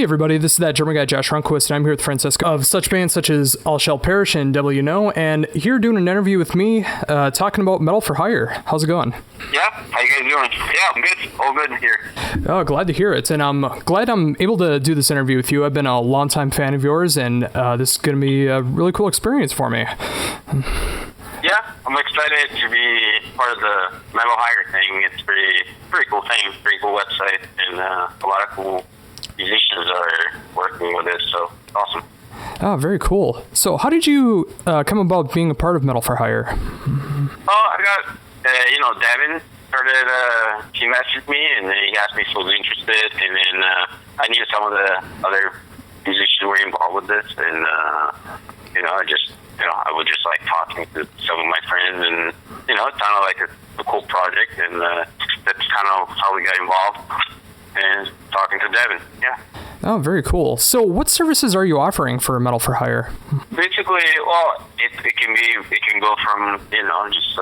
Hey everybody, this is that German guy Josh Wilbur, and I'm here with Francesco of such bands such as All Shall Perish and Devil You Know, and here doing an interview with me talking about Metal for Hire. How's it going? Yeah, how you guys doing? Yeah, I'm good. All good here. Oh, glad to hear it, and I'm glad I'm able to do this interview with you. I've been a longtime fan of yours, and this is going to be a really cool experience for me. Yeah, I'm excited to be part of the Metal Hire thing. It's pretty cool thing, pretty cool website, and a lot of cool musicians are working with it, so awesome. Oh, very cool. So how did you come about being a part of Metal for Hire? Oh, I got, Devin started, he messaged me, and then he asked me if I was interested, and then I knew some of the other musicians were involved with this, and, I was just like talking to some of my friends, and, it sounded like a cool project, and that's kind of how we got involved, and talking to Devin, yeah. Oh, very cool. So what services are you offering for Metal for Hire? Basically, well, it can go from, just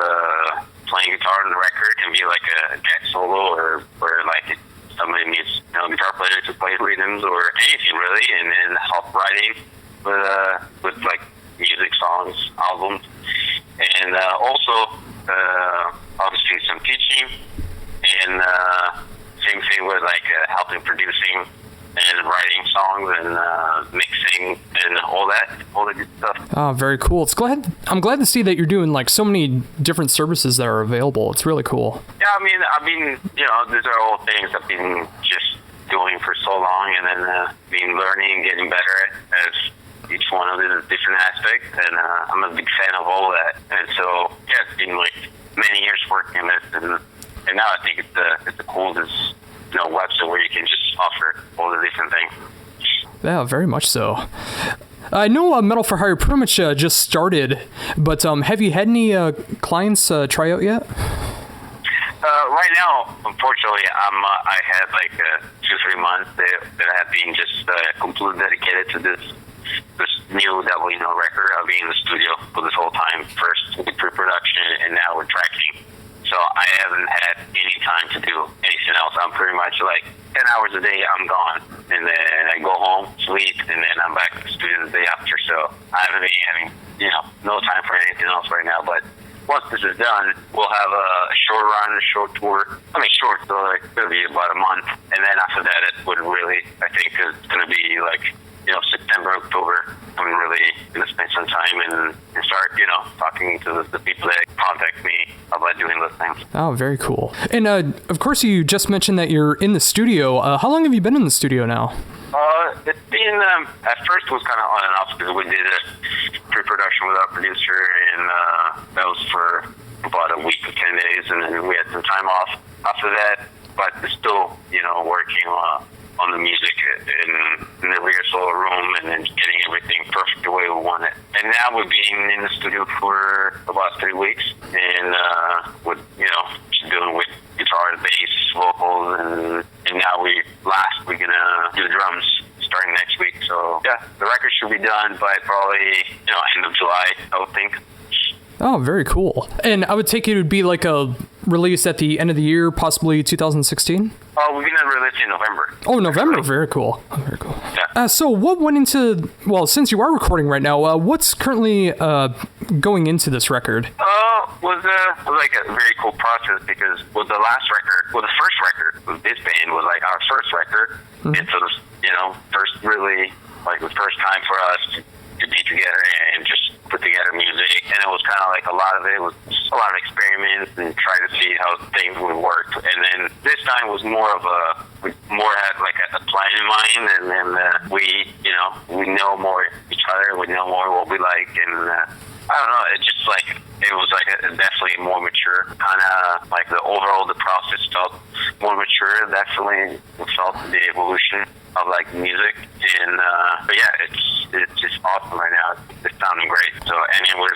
playing guitar on the record. It can be like a deck solo, or like somebody needs, guitar player to play rhythms or anything really, and then help writing with like music, songs, albums, and also obviously some teaching, and same thing with like helping producing and writing songs and mixing and all the good stuff. Oh, very cool. I'm glad to see that you're doing like so many different services that are available. It's really cool. Yeah, I mean, these are all things I've been just doing for so long, and then been learning, getting better as each one of these different aspects, and I'm a big fan of all that. And so, yeah, it's been like many years working on this, and now I think it's the coolest, website where you can just offer all the different things. Yeah, very much so. I know Metal for Hire pretty much just started, but have you had any clients try out yet? Right now, unfortunately, I had like 2-3 months that have been just completely dedicated to this new Devil You Know record. I've been in the studio for this whole time, first with pre-production and now with tracking. So I haven't had any time to do anything else. I'm pretty much like 10 hours a day, I'm gone. And then I go home, sleep, and then I'm back to the studio the day after. So I haven't been having, no time for anything else right now. But once this is done, we'll have a short run, a short tour. Short, so like, it's going to be about a month. And then after that, it would really, I think it's going to be like, September, October, I'm really going to spend some time and start, talking to the people that contact me about doing those things. Oh, very cool. And of course, you just mentioned that you're in the studio. How long have you been in the studio now? It's been, at first it was kind of on and off because we did a pre-production with our producer, and that was for about a week or 10 days, and then we had some time off after that, but still, working on the music in the rehearsal room, and then getting everything perfect the way we want it. And now we've been in the studio for about 3 weeks, and with doing with guitar, bass, vocals, and now we're gonna do drums starting next week. So yeah, the record should be done by probably end of July, I would think. Oh, very cool. And I would take it would be like a release at the end of the year, possibly 2016? Oh, we're going to release in November. Oh, November. Very cool. Very cool. Yeah. So what went into, since you are recording right now, what's currently going into this record? Was like a very cool process, because with the first record with this band was like our first record. Mm-hmm. And so, first really, like the first time for us to be together and just put together music, and it was kind of like a lot of it was a lot of experiments and try to see how things would work. And then this time was we had like a plan in mind, and then we know more each other, we know more what we like, and I don't know, it was like a definitely more mature kind of, like the process felt more mature. Definitely felt the evolution of like music, and but yeah, it's just awesome right now. It's sounding great. So, and we're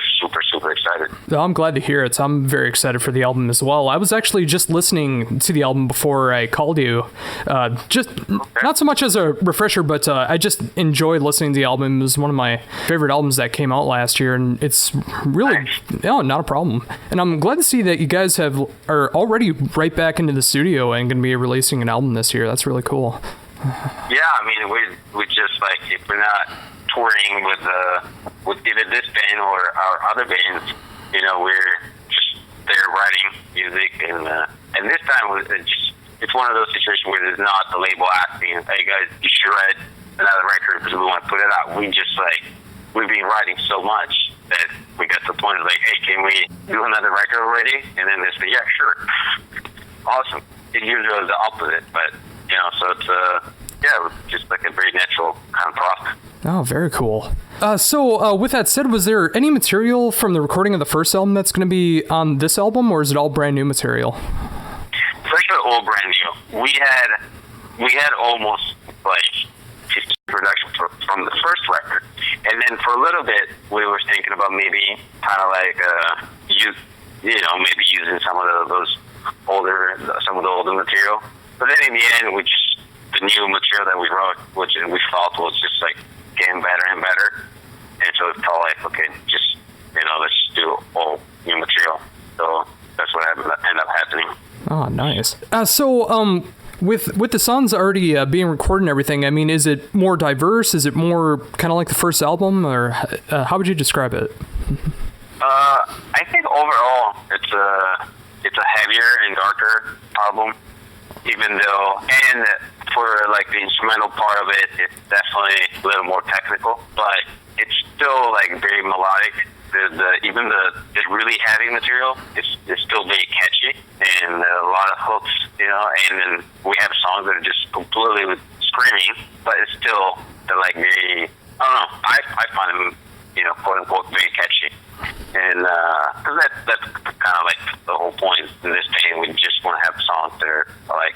super excited. I'm glad to hear it. I'm very excited for the album as well. I was actually just listening to the album before I called you. Not so much as a refresher, but I just enjoyed listening to the album. It was one of my favorite albums that came out last year, and it's really not a problem. And I'm glad to see that you guys are already right back into the studio and going to be releasing an album this year. That's really cool. Yeah, I mean, we just like, if we're not touring with either this band or our other bands, you know, we're just there writing music, and this time it's one of those situations where there's not the label asking, hey guys, you should write another record because we want to put it out. We just we've been writing so much that we got to the point of like, hey, can we do another record already? And then they say, yeah, sure. Awesome. It usually is the opposite, but, you know, so it's, just like a very natural kind of process. Oh, very cool. So with that said, was there any material from the recording of the first album that's going to be on this album, or is it all brand new material? It's actually all brand new. We had almost like 50 production from the first record, and then for a little bit we were thinking about maybe kind of like maybe using some of the older material. But then in the end, the new material that we wrote, which we felt was just like getting better and better, and so it felt like, okay, just let's just do all new material. So that's what ended up happening. Oh, nice. So with the songs already being recorded and everything, I mean, is it more diverse? Is it more kind of like the first album, or how would you describe it? I think overall it's a heavier and darker album, even though, and for like the instrumental part of it, it's definitely a little more technical, but it's still like very melodic. Even the really heavy material is still very catchy, and a lot of hooks, and then we have songs that are just completely screaming, but it's still like very, I don't know, I find them, quote unquote, very catchy. And cause that's kind of like the whole point in this band. We just want to have songs that are like,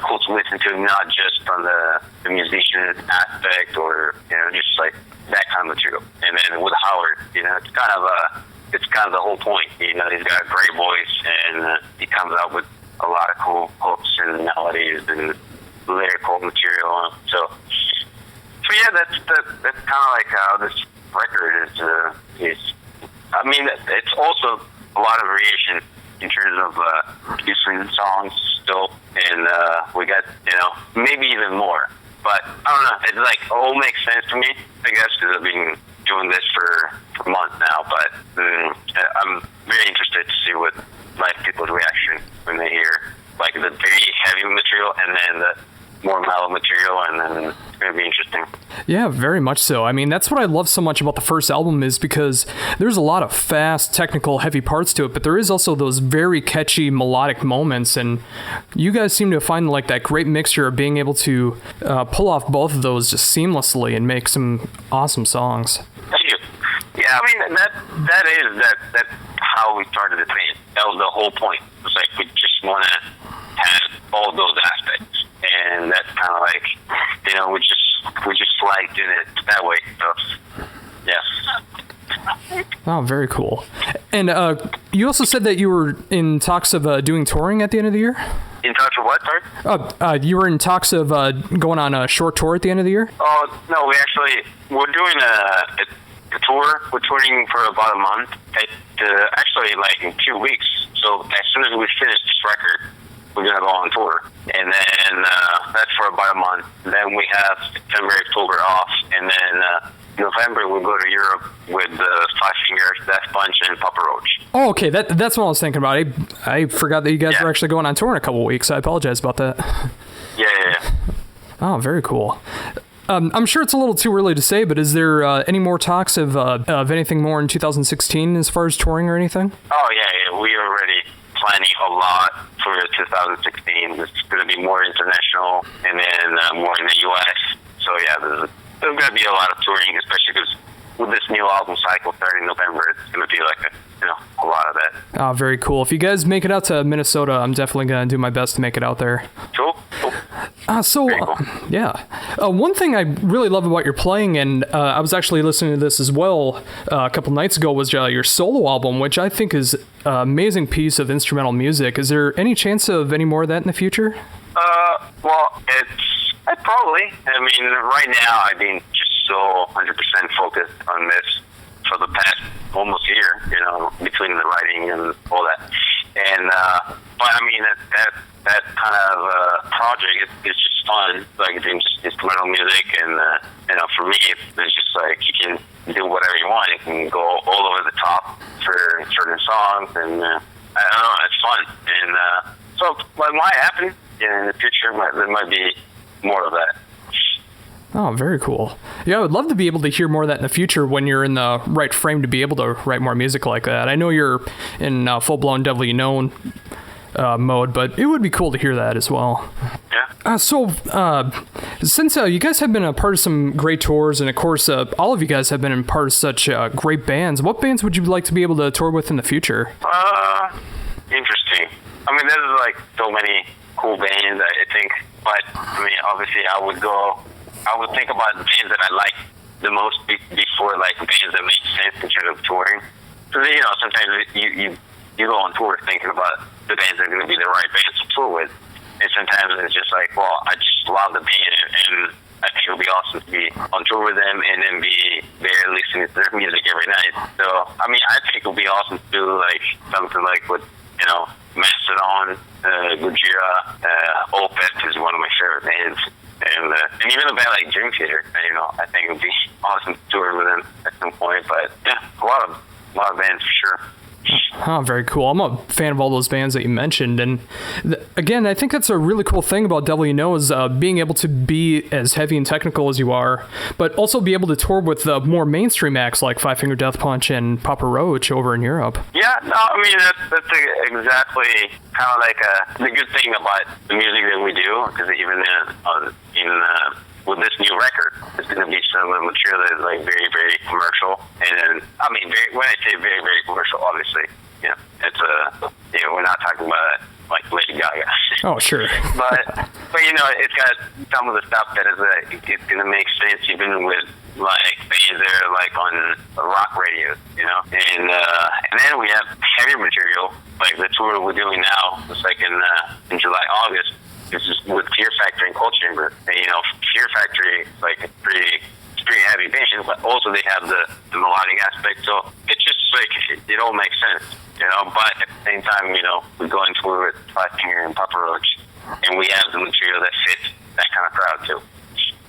cool to listen to, not just from the musician aspect or, just like that kind of material. And then with Howard, it's kind of the whole point. He's got a great voice, and he comes out with a lot of cool hooks and melodies and lyrical material. So yeah, that's kind of like how this record is. I mean, it's also a lot of variation in terms of producing songs still, and we got maybe even more. But I don't know. It's like all makes sense to me, I guess, because I've been doing this for months now. But I'm very interested to see what people's reaction when they hear like the very heavy material and then the more mellow material, and then it's going to be interesting. Yeah, very much so. I mean, that's what I love so much about the first album, is because there's a lot of fast, technical, heavy parts to it, but there is also those very catchy, melodic moments, and you guys seem to find like that great mixture of being able to pull off both of those just seamlessly and make some awesome songs. Thank you. Yeah, I mean, that's how we started the thing. That was the whole point. It was like, we just want to have all those aspects. And that's kind of like, we just like doing it that way. So, yeah. Oh, very cool. And you also said that you were in talks of doing touring at the end of the year? In talks of what, sorry? You were in talks of going on a short tour at the end of the year? Oh, no, we're doing a tour. We're touring for about a month. Actually, like in 2 weeks. So as soon as we finish this record, we're going to go on tour. And then that's for about a month. Then we have September, October off. And then November we'll go to Europe with Five Fingers, Death Punch, and Papa Roach. Oh, okay. That's what I was thinking about. I forgot that you guys were actually going on tour in a couple of weeks. I apologize about that. Yeah. Oh, very cool. I'm sure it's a little too early to say, but is there any more talks of anything more in 2016 as far as touring or anything? Oh, yeah. We are already planning a lot for 2016. It's going to be more international, and then more in the U.S. So, yeah, there's going to be a lot of touring, especially because with this new album cycle starting in November, it's going to be like a lot of that. Oh, very cool. If you guys make it out to Minnesota, I'm definitely going to do my best to make it out there. Cool. One thing I really love about your playing, and I was actually listening to this as well a couple nights ago, was your solo album, which I think is an amazing piece of instrumental music. Is there any chance of any more of that in the future? Well, probably. I mean, right now I've been just so 100% focused on this for the past almost year, between the writing and all that. And, but I mean, that kind of project is just fun, like doing just instrumental music, and you know, for me, it's just like you can do whatever you want. You can go all over the top for certain songs, and I don't know, it's fun. And so what might happen in the future, there might be more of that. Oh, very cool. Yeah, I would love to be able to hear more of that in the future when you're in the right frame to be able to write more music like that. I know you're in full-blown Devil You Know mode, but it would be cool to hear that as well. Yeah. Since you guys have been a part of some great tours, and of course, all of you guys have been a part of such great bands, what bands would you like to be able to tour with in the future? Interesting. I mean, there's like so many cool bands, I think, but I mean, obviously, I would think about the bands that I like the most before like bands that make sense in terms of touring. Because, you know, sometimes you go on tour thinking about the bands that are going to be the right bands to tour with. And sometimes it's just like, well, I just love the band, and I think it would be awesome to be on tour with them and then be there listening to their music every night. So, I mean, I think it would be awesome to do like something like with, you know, Mastodon, Gojira, Opeth is one of my favorite bands. And even a band like Dream Theater, you know, I think it would be awesome to tour with them at some point. But yeah, a lot of bands for sure. Oh, very cool. I'm a fan of all those bands that you mentioned. And again, I think that's a really cool thing about Devil You Know is being able to be as heavy and technical as you are, but also be able to tour with more mainstream acts like Five Finger Death Punch and Papa Roach over in Europe. Yeah, no, I mean, that's exactly kind of like the good thing about the music that we do, because even with this new record, it's going to be some material that is like very, very commercial. And I mean, when I say very, very commercial, obviously, you know, it's we're not talking about like Lady Gaga. Oh, sure. but you know, it's got some of the stuff that is it's going to make sense even with like bands that are like on rock radio, you know. And then we have heavy material like the tour we're doing now. It's like in July, August. This is with Fear Factory and Cold Chamber. And, you know, Fear Factory is like a pretty heavy band, but also they have the melodic aspect. So it's just like, it all makes sense, you know. But at the same time, you know, we go into it with Five Finger and Papa Roach, and we have the material that fits that kind of crowd too.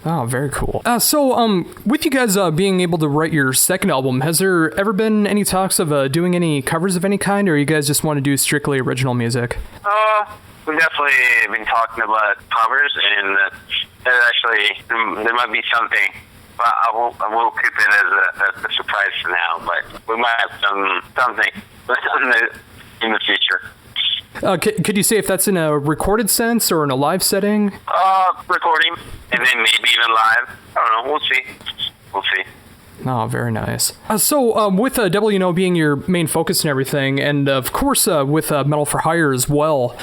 Oh, very cool. So, with you guys being able to write your second album, has there ever been any talks of doing any covers of any kind, or you guys just want to do strictly original music? We've definitely been talking about covers, and actually there might be something, but I will keep it as a surprise for now. But we might have something in the future. Could you say if that's in a recorded sense or in a live setting? Recording, and then maybe even live. I don't know. We'll see. Oh, very nice. So with Devil You Know being your main focus and everything, and of course with Metal for Hire as well,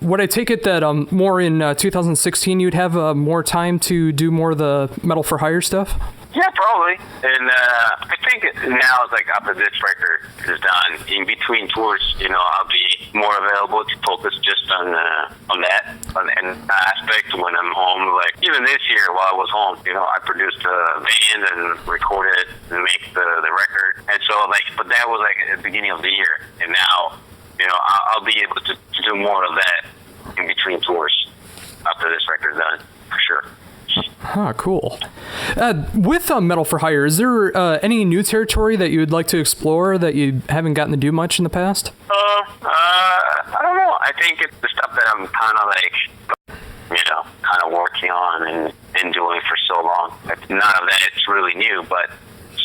would I take it that more in 2016 you'd have more time to do more of the Metal for Hire stuff? Yeah, probably. And I think now, like after this record is done, in between tours, you know, I'll be more available to focus just on that aspect when I'm home. Like even this year while I was home, you know, I produced a band and recorded and made the record. And so like, but that was like at the beginning of the year. And now, you know, I'll be able to do more of that in between tours after this record's done, for sure. Ah, cool. With Metal for Hire, is there any new territory that you would like to explore that you haven't gotten to do much in the past? I don't know. I think it's the stuff that I'm kind of like, you know, kind of working on and doing for so long. Like, none of that it's really new, but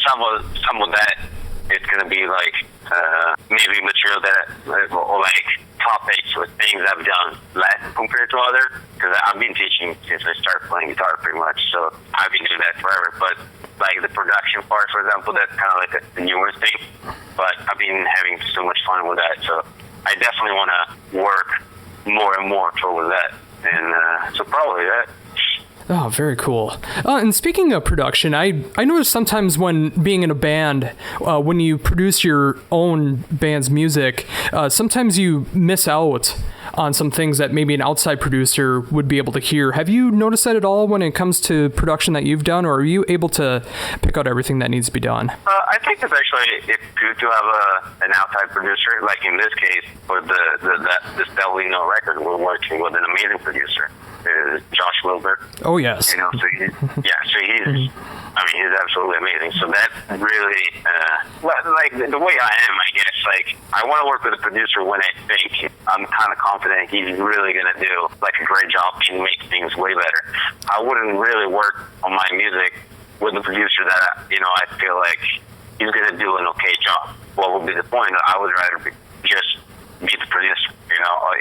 some of that it's going to be like maybe material that or like topics or things I've done less compared to others, because I've been teaching since I started playing guitar pretty much, so I've been doing that forever. But like the production part, for example, that's kind of like the newer thing, but I've been having so much fun with that, so I definitely want to work more and more toward that, and so probably that. Oh, very cool. And speaking of production, I notice sometimes when being in a band, when you produce your own band's music, sometimes you miss out on some things that maybe an outside producer would be able to hear. Have you noticed that at all when it comes to production that you've done, or are you able to pick out everything that needs to be done? I think it's good to have an outside producer. Like in this case, with this That We Know record, we're working with an amazing producer, Josh Wilbur. Oh yes. So he's he's absolutely amazing. So that really, like the way I am, I guess, like I want to work with a producer when I think I'm kind of confident he's really going to do like a great job and make things way better. I wouldn't really work on my music with a producer that, I feel like he's going to do an okay job. What would be the point? I would rather just be the producer,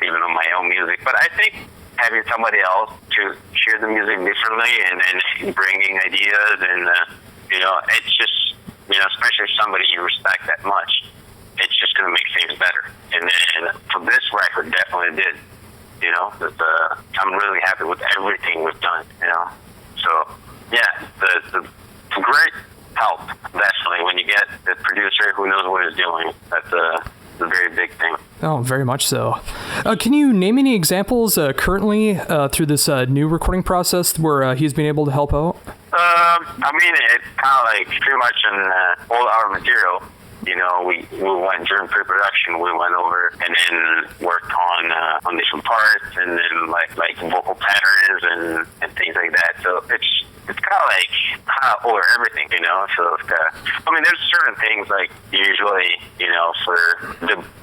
even on my own music. But I think having somebody else to share the music differently and then bringing ideas and, it's just, especially somebody you respect that much, it's just going to make things better. And then for this record, definitely did, I'm really happy with everything we've done, So, yeah, the great help, definitely, when you get the producer who knows what he's doing. That's a very big thing. Oh, very much so. Can you name any examples currently through this new recording process where he's been able to help out? It's kind of like pretty much in all our material. We went during pre-production. We went over and then worked on different parts and then like vocal patterns and things like that. So it's kind of over everything, So there's certain things like usually, for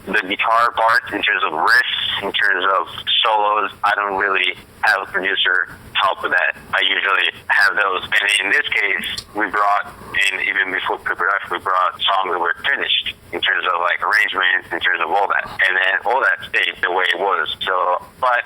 the guitar parts in terms of riffs, in terms of solos, I don't really have a producer help with that. I usually have those. And in this case, we brought in, even before pre-production, we brought songs that were finished in terms of like arrangements, in terms of all that. And then all that stayed the way it was. So, but,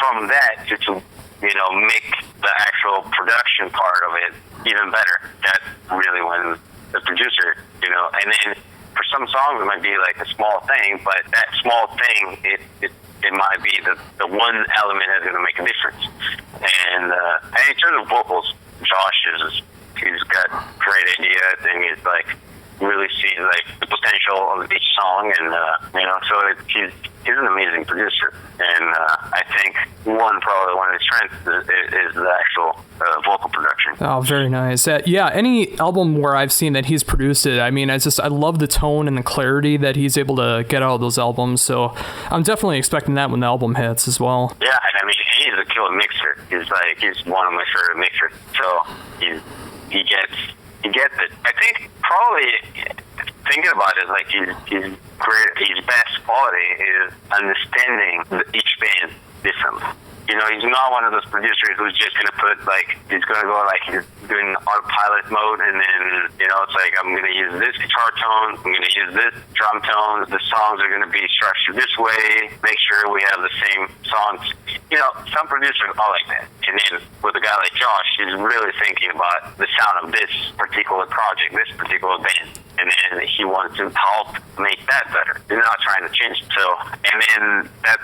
from that to make the actual production part of it even better, that's really when the producer, and then for some songs it might be like a small thing, but that small thing, it might be the one element that's going to make a difference. And in terms of vocals, Josh he's got great ideas, and he's like really sees like the potential of each song, and so he's an amazing producer. And I think one of his strengths is the actual vocal production. Oh, very nice. Yeah, any album where I've seen that he's produced it, I love the tone and the clarity that he's able to get out of those albums. So I'm definitely expecting that when the album hits as well. Yeah, and he's a killer mixer. He's one of my favorite mixers. So he gets it. I think probably thinking about it, like he's great. His best quality is understanding each band differently. He's not one of those producers who's just going to put, he's going to go, he's doing autopilot mode, and then, it's like, I'm going to use this guitar tone, I'm going to use this drum tone, the songs are going to be structured this way, make sure we have the same songs. Some producers are like that. And then with a guy like Josh, he's really thinking about the sound of this particular project, this particular band. And then he wants to help make that better. He's not trying to change it. So, and then that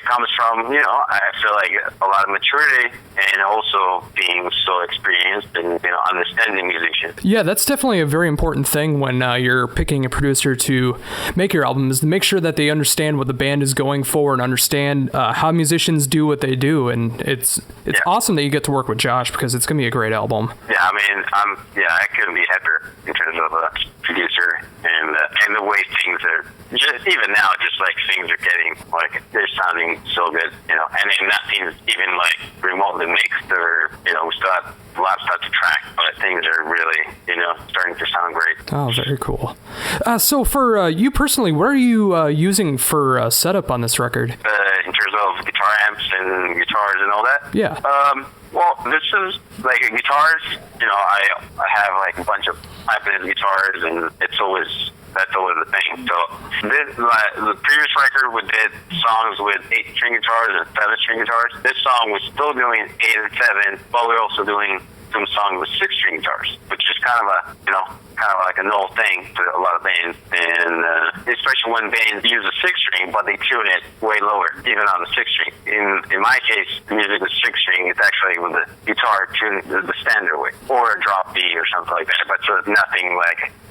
comes from, I feel like a lot of maturity and also being so experienced and, understanding musicians. Yeah, that's definitely a very important thing when you're picking a producer to make your album, is to make sure that they understand what the band is going for and understand how musicians do what they do. And it's awesome that you get to work with Josh, because it's going to be a great album. Yeah, I couldn't be happier in terms of a producer and the way things are, just even now, just like things are getting, they're sounding so good, and then nothing's even remotely mixed, or, we still have a lot of stuff to track, but things are really, starting to sound great. Oh, very cool. So for you personally, what are you using for setup on this record? In terms of guitar amps and guitars and all that? Yeah. Well, this is guitars. I have a bunch of Ibanez guitars, and that's always the thing. So the previous record, we did songs with 8-string guitars and 7-string guitars. This song was still doing 8 and 7, but we're also doing some songs with 6-string guitars, which is kind of like a null thing for a lot of bands, and especially when bands use a 6-string, but they tune it way lower, even on the 6-string. In my case, the music with 6-string, it's actually with the guitar tuned the standard way, or a drop D or something like that, but so nothing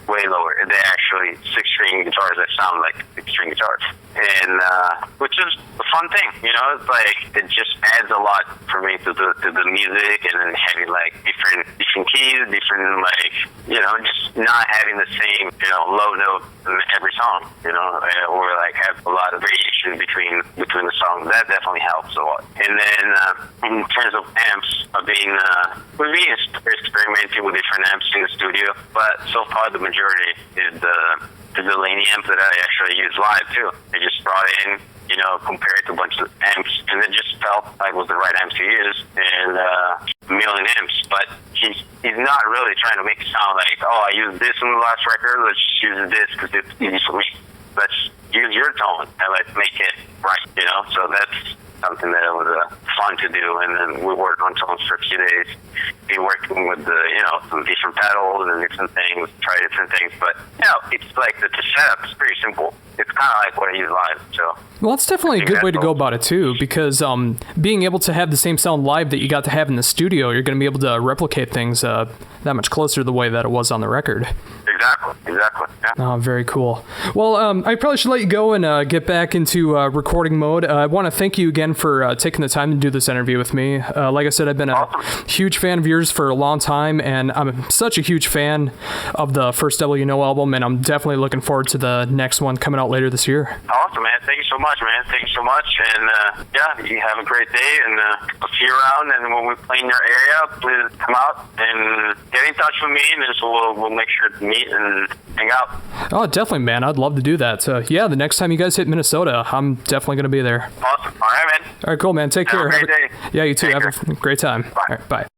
way lower. They're actually 6-string guitars that sound like 6-string guitars. and which is a fun thing, you know. It's like it just adds a lot for me to the music, and then having like different keys, different like, you know, just not having the same, you know, low note in every song, you know, or like have a lot of variation between the songs. That definitely helps a lot. And then in terms of amps, we've been experimenting with different amps in the studio, but so far the majority is the Delaney amp that I actually use live too. I just brought in, you know, compared to a bunch of amps, and it just felt like it was the right amp to use, and a million amps. But he's not really trying to make it sound like, oh, I used this in the last record, let's just use this because it's easy for me. Let's use your tone and let's make it right, you know. So that's something that was fun to do, and then we worked on tones for a few days. Be working with some different pedals and different things, try different things. But you know, it's like the setup is pretty simple. It's kind of like what I use live. So well, that's definitely a good way to go about it too, because being able to have the same sound live that you got to have in the studio, you're going to be able to replicate things that much closer to the way that it was on the record. Exactly. Yeah. Oh, very cool. Well, I probably should let you go and get back into recording mode. I want to thank you again for taking the time to do this interview with me. Like I said, I've been a huge fan of yours for a long time, and I'm such a huge fan of the first Devil You Know album, and I'm definitely looking forward to the next one coming out later this year. Awesome, man. Thank you so much, man. Thank you so much. And yeah, you have a great day, and I'll see you around. And when we play in your area, please come out and get in touch with me, and so we'll make sure to meet and hang out. Oh, definitely, man. I'd love to do that. Yeah, the next time you guys hit Minnesota, I'm definitely going to be there. Awesome. All right, man. All right, cool, man. Take care. Have a great day. Yeah, you too. Take have a great time. Bye. All right, bye.